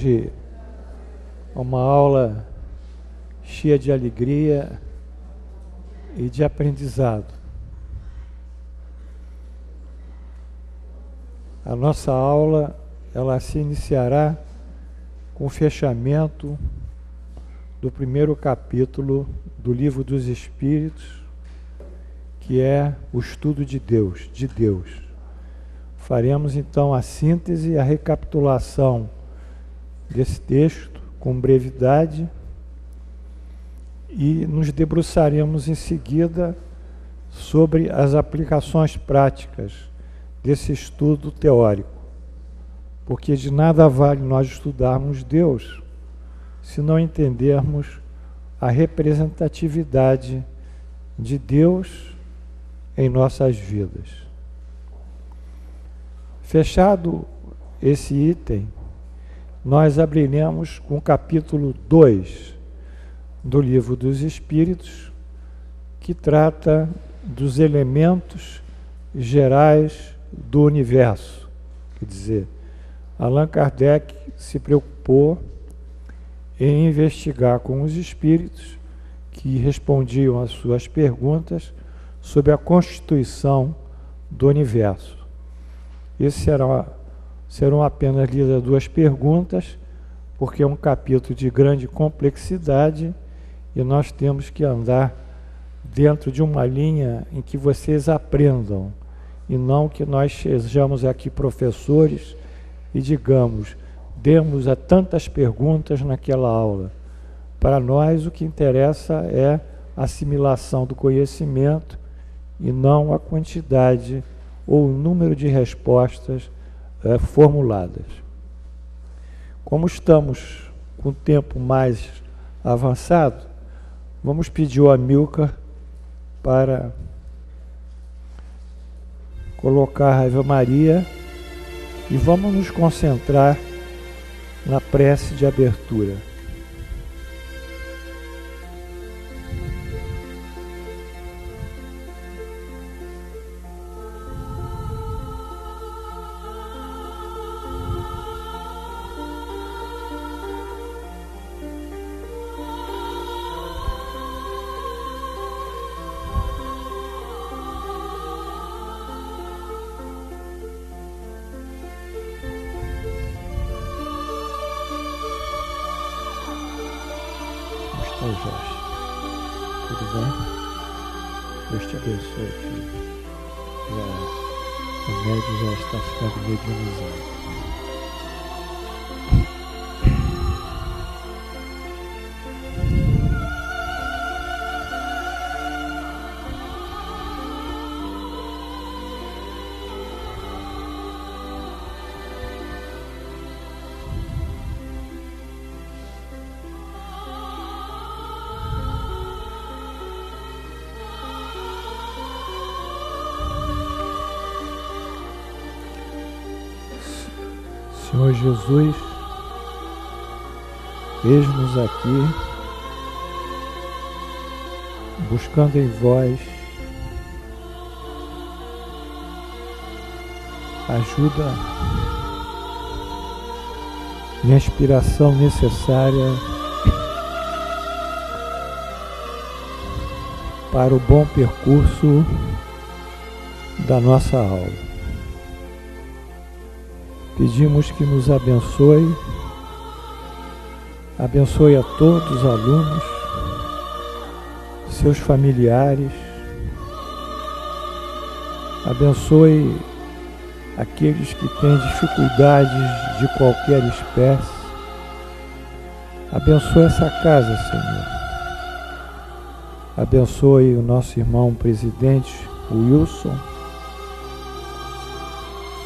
Hoje é uma aula cheia de alegria e de aprendizado. A nossa aula, ela se iniciará com o fechamento do primeiro capítulo do Livro dos Espíritos, que é o estudo de Deus, Faremos então a síntese e a recapitulação desse texto com brevidade e nos debruçaremos em seguida sobre as aplicações práticas desse estudo teórico, porque de nada vale nós estudarmos Deus se não entendermos a representatividade de Deus em nossas vidas. Fechado esse item, nós abriremos com o capítulo 2 do Livro dos Espíritos, que trata dos elementos gerais do universo. Quer dizer, Allan Kardec se preocupou em investigar com os espíritos que respondiam às suas perguntas sobre a constituição do universo. Serão apenas lidas 2 perguntas, porque é um capítulo de grande complexidade e nós temos que andar dentro de uma linha em que vocês aprendam, e não que nós sejamos aqui professores e digamos, demos a tantas perguntas naquela aula. Para nós o que interessa é a assimilação do conhecimento e não a quantidade ou o número de respostas formuladas. Como estamos com o tempo mais avançado, vamos pedir ao Amilcar para colocar a Ave Maria e vamos nos concentrar na prece de abertura. Oi, Jorge. Tudo bem? Deus te abençoe, filho. O médio já está ficando medianizado. Senhor Jesus, eis-nos aqui, buscando em vós ajuda e a inspiração necessária para o bom percurso da nossa aula. Pedimos que nos abençoe a todos os alunos, seus familiares, abençoe aqueles que têm dificuldades de qualquer espécie, abençoe essa casa, Senhor, abençoe o nosso irmão presidente, Wilson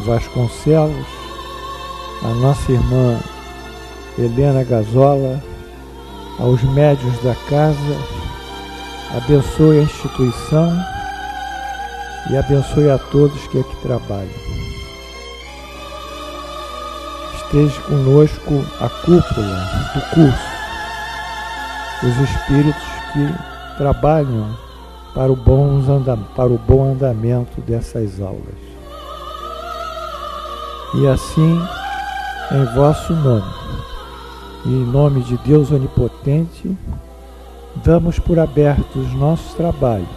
Vasconcelos, a nossa irmã Helena Gazola, aos médiuns da casa, abençoe a instituição e abençoe a todos que aqui trabalham. Esteja conosco a cúpula do curso, os espíritos que trabalham para o bom andamento dessas aulas. E assim, em vosso nome, E em nome de Deus Onipotente, damos por abertos os nossos trabalhos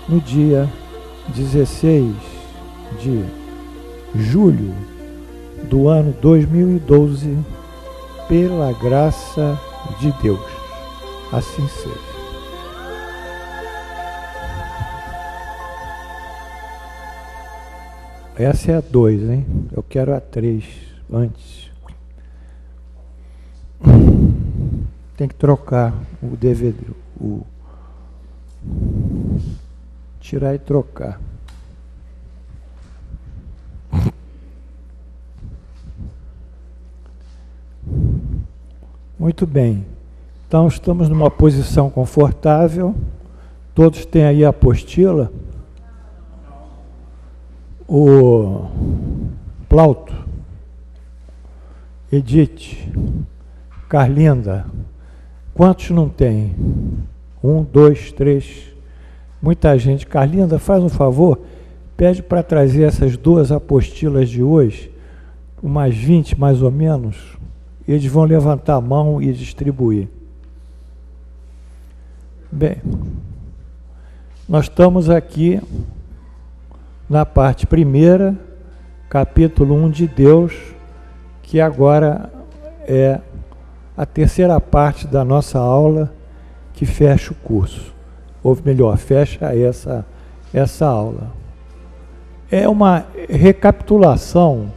no dia 16 de julho do ano 2012, pela graça de Deus. Assim seja. Essa é a 2, hein? Eu quero a 3 antes. Tem que trocar o DVD, tirar e trocar. Muito bem. Então estamos numa posição confortável. Todos têm aí a apostila. O Plauto, Edith, Carlinda, quantos não tem? 1, 2, 3, muita gente. Carlinda, faz um favor, pede para trazer essas 2 apostilas de hoje, umas 20 mais ou menos, e eles vão levantar a mão e distribuir. Bem, nós estamos aqui na parte primeira, capítulo 1 de Deus, que agora é a terceira parte da nossa aula, que fecha o curso, ou melhor, fecha essa aula. É uma recapitulação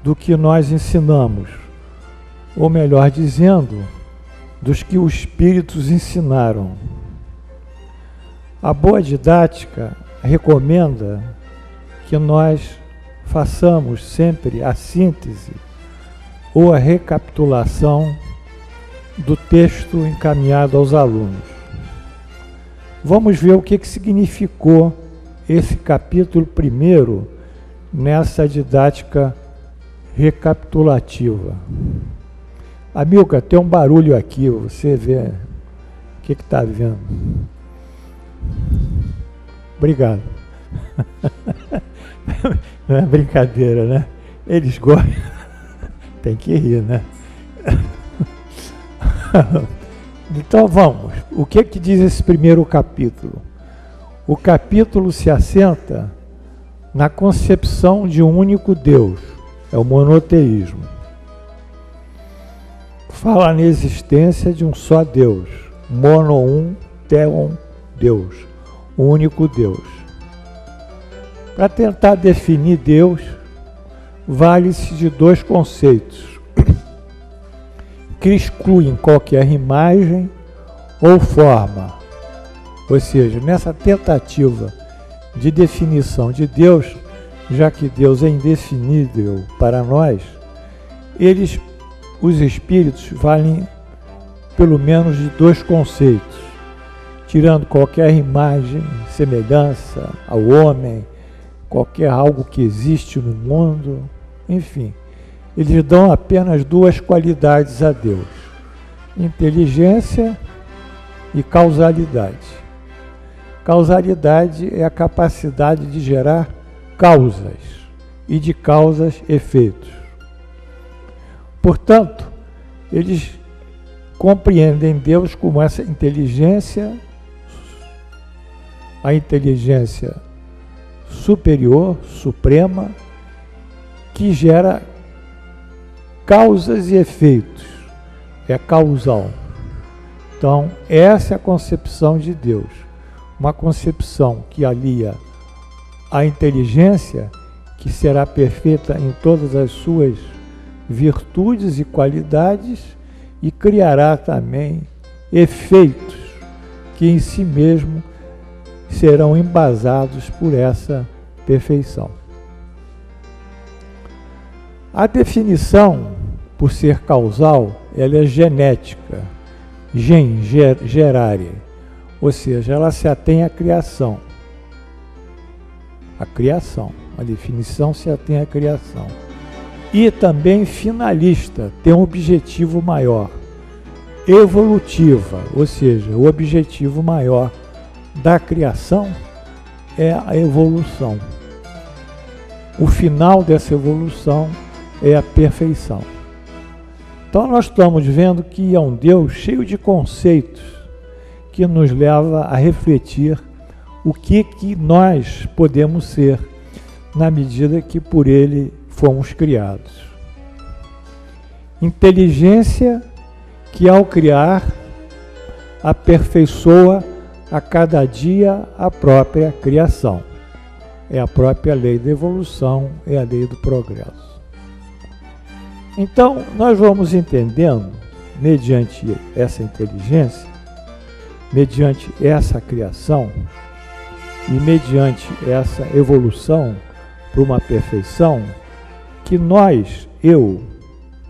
do que nós ensinamos, ou melhor dizendo, dos que os Espíritos ensinaram. A boa didática recomenda que nós façamos sempre a síntese ou a recapitulação do texto encaminhado aos alunos. Vamos ver o que significou esse capítulo primeiro nessa didática recapitulativa. Amilcar, tem um barulho aqui, você vê o que está vendo. Obrigado. Não é brincadeira, né? Eles gostam. Tem que rir, né? Então vamos. O que diz esse primeiro capítulo? O capítulo se assenta na concepção de um único Deus. É o monoteísmo. Fala na existência de um só Deus. Mono theon Deus. O único Deus. Para tentar definir Deus, vale-se de 2 conceitos, que excluem qualquer imagem ou forma. Ou seja, nessa tentativa de definição de Deus, já que Deus é indefinível para nós, os espíritos valem pelo menos de 2 conceitos, tirando qualquer imagem, semelhança ao homem, qualquer algo que existe no mundo, enfim. Eles dão apenas 2 qualidades a Deus: inteligência e causalidade. Causalidade é a capacidade de gerar causas e de causas efeitos. Portanto, eles compreendem Deus como essa inteligência, a inteligência superior, suprema, que gera causas e efeitos, é causal. Então, essa é a concepção de Deus, uma concepção que alia a inteligência, que será perfeita em todas as suas virtudes e qualidades, e criará também efeitos que em si mesmo serão embasados por essa perfeição. A definição, por ser causal, ela é genética, gerare, ou seja, ela se atém à criação. A definição se atém à criação. E também finalista, tem um objetivo maior. Evolutiva, ou seja, o objetivo maior da criação é a evolução. O final dessa evolução é a perfeição. Então nós estamos vendo que é um Deus cheio de conceitos que nos leva a refletir o que nós podemos ser na medida que por Ele fomos criados. Inteligência que ao criar aperfeiçoa a cada dia a própria criação. É a própria lei da evolução, é a lei do progresso. Então, nós vamos entendendo, mediante essa inteligência, mediante essa criação e mediante essa evolução para uma perfeição, que nós, eu,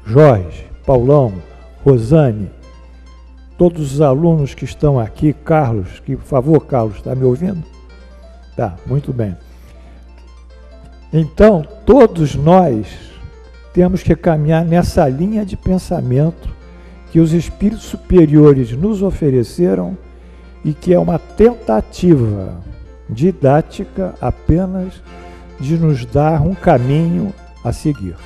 Jorge, Paulão, Rosane, todos os alunos que estão aqui, Carlos, que, por favor, Carlos, está me ouvindo? Tá, muito bem. Então, todos nós temos que caminhar nessa linha de pensamento que os espíritos superiores nos ofereceram e que é uma tentativa didática apenas de nos dar um caminho a seguir.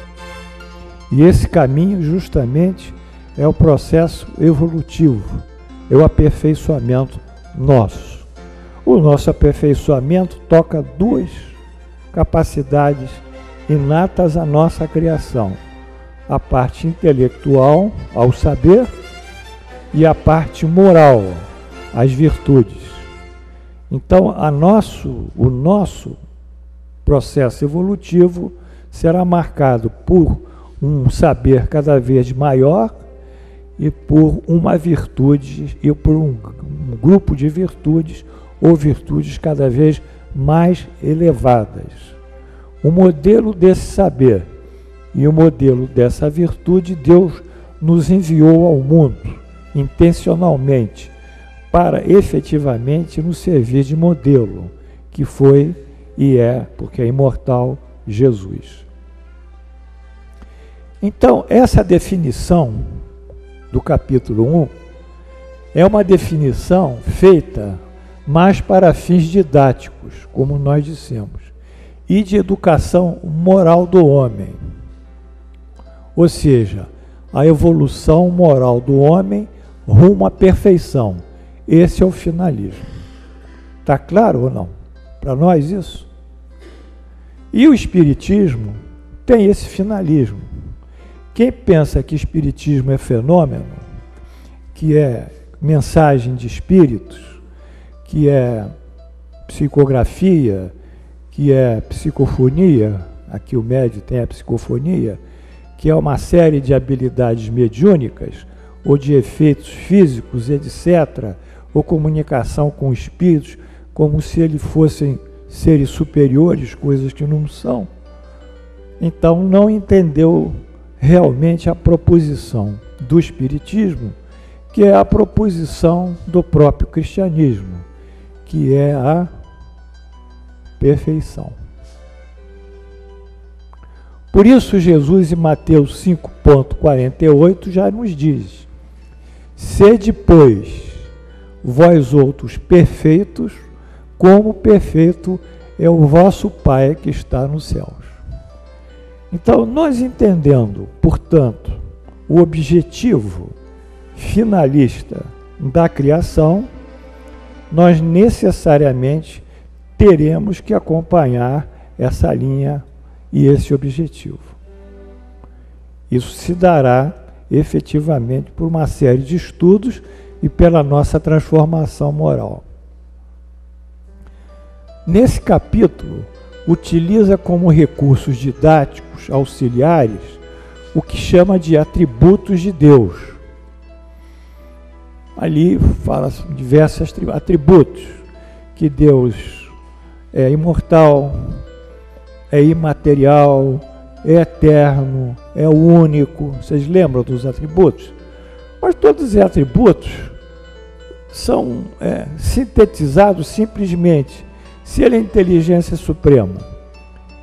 E esse caminho, justamente, é o processo evolutivo, é o aperfeiçoamento nosso. O nosso aperfeiçoamento toca duas capacidades inatas à nossa criação: a parte intelectual, ao saber, e a parte moral, as virtudes. Então, o nosso processo evolutivo será marcado por um saber cada vez maior e por uma virtude e por um grupo de virtudes ou virtudes cada vez mais elevadas. O modelo desse saber e o modelo dessa virtude Deus nos enviou ao mundo intencionalmente para efetivamente nos servir de modelo, que foi e é, porque é imortal, Jesus. Então, essa definição do capítulo 1 é uma definição feita mais para fins didáticos, como nós dissemos, e de educação moral do homem. Ou seja, a evolução moral do homem rumo à perfeição. Esse é o finalismo. Está claro ou não? Para nós isso? E o Espiritismo tem esse finalismo. Quem pensa que Espiritismo é fenômeno, que é mensagem de espíritos, que é psicografia, que é psicofonia, aqui o médium tem a psicofonia, que é uma série de habilidades mediúnicas, ou de efeitos físicos, etc., ou comunicação com espíritos, como se eles fossem seres superiores, coisas que não são. Então não entendeu realmente a proposição do Espiritismo, que é a proposição do próprio cristianismo, que é a perfeição. Por isso Jesus em Mateus 5,48 já nos diz: sede, pois, vós outros perfeitos, como perfeito é o vosso Pai que está nos céus. Então, nós entendendo, portanto, o objetivo finalista da criação, nós necessariamente teremos que acompanhar essa linha e esse objetivo. Isso se dará efetivamente por uma série de estudos e pela nossa transformação moral. Nesse capítulo, utiliza como recursos didáticos auxiliares o que chama de atributos de Deus. Ali fala diversos atributos, que Deus é imortal, é imaterial, é eterno, é único. Vocês lembram dos atributos? Mas todos os atributos são sintetizados simplesmente: se ele é a inteligência suprema,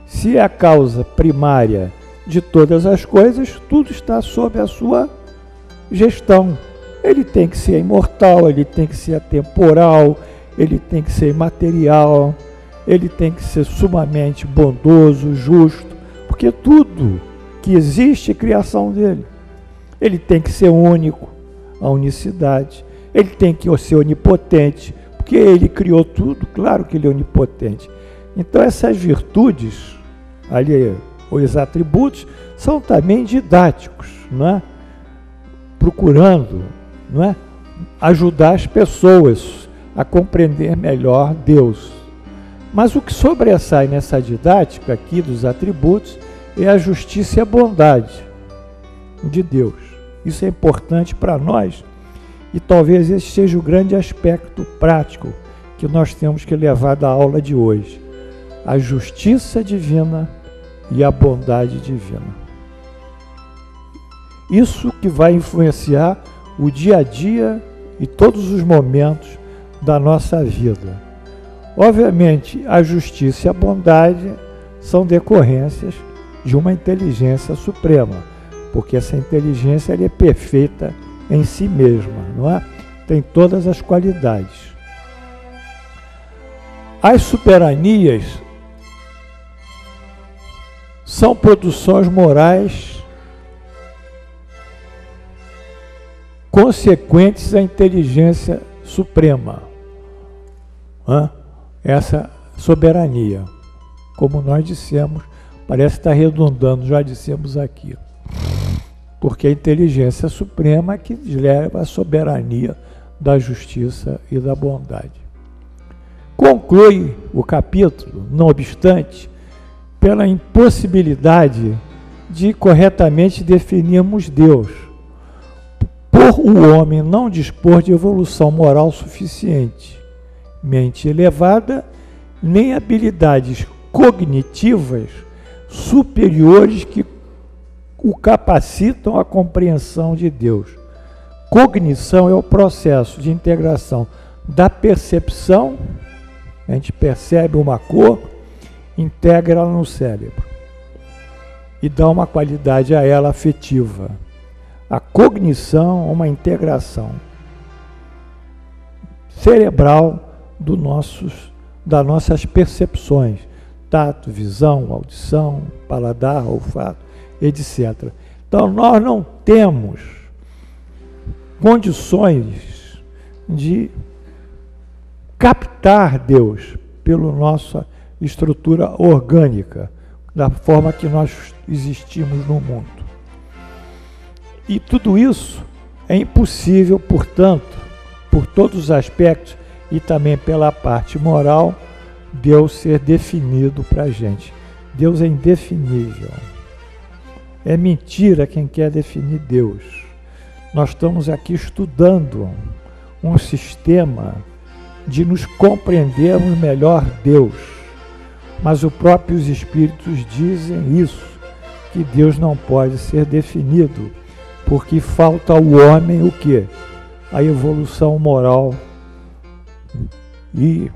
se é a causa primária de todas as coisas, tudo está sob a sua gestão. Ele tem que ser imortal, ele tem que ser atemporal, ele tem que ser imaterial, ele tem que ser sumamente bondoso, justo, porque tudo que existe é criação dele. Ele tem que ser único, a unicidade. Ele tem que ser onipotente, porque ele criou tudo, claro que ele é onipotente. Então essas virtudes, ali, os atributos, são também didáticos, não é? Procurando, não é? Ajudar as pessoas a compreender melhor Deus. Mas o que sobressai nessa didática aqui dos atributos é a justiça e a bondade de Deus. Isso é importante para nós e talvez esse seja o grande aspecto prático que nós temos que levar da aula de hoje. A justiça divina e a bondade divina. Isso que vai influenciar o dia a dia e todos os momentos da nossa vida. Obviamente, a justiça e a bondade são decorrências de uma inteligência suprema, porque essa inteligência é perfeita em si mesma, não é? Tem todas as qualidades. As soberanias são produções morais consequentes à inteligência suprema. Essa soberania, como nós dissemos, parece estar redundando, já dissemos aqui. Porque a inteligência suprema é que leva a soberania da justiça e da bondade. Conclui o capítulo, não obstante, pela impossibilidade de corretamente definirmos Deus, por o homem não dispor de evolução moral suficiente, mente elevada, nem habilidades cognitivas superiores que o capacitam à compreensão de Deus. Cognição é o processo de integração da percepção, a gente percebe uma cor, integra ela no cérebro e dá uma qualidade a ela afetiva. A cognição é uma integração cerebral das nossas percepções, tato, visão, audição, paladar, olfato, etc. Então, nós não temos condições de captar Deus pela nossa estrutura orgânica, da forma que nós existimos no mundo. E tudo isso é impossível, portanto, por todos os aspectos e também pela parte moral, Deus ser definido para a gente. Deus é indefinível. É mentira quem quer definir Deus. Nós estamos aqui estudando um sistema de nos compreendermos melhor Deus. Mas os próprios Espíritos dizem isso, que Deus não pode ser definido, porque falta ao homem o quê? A evolução moral e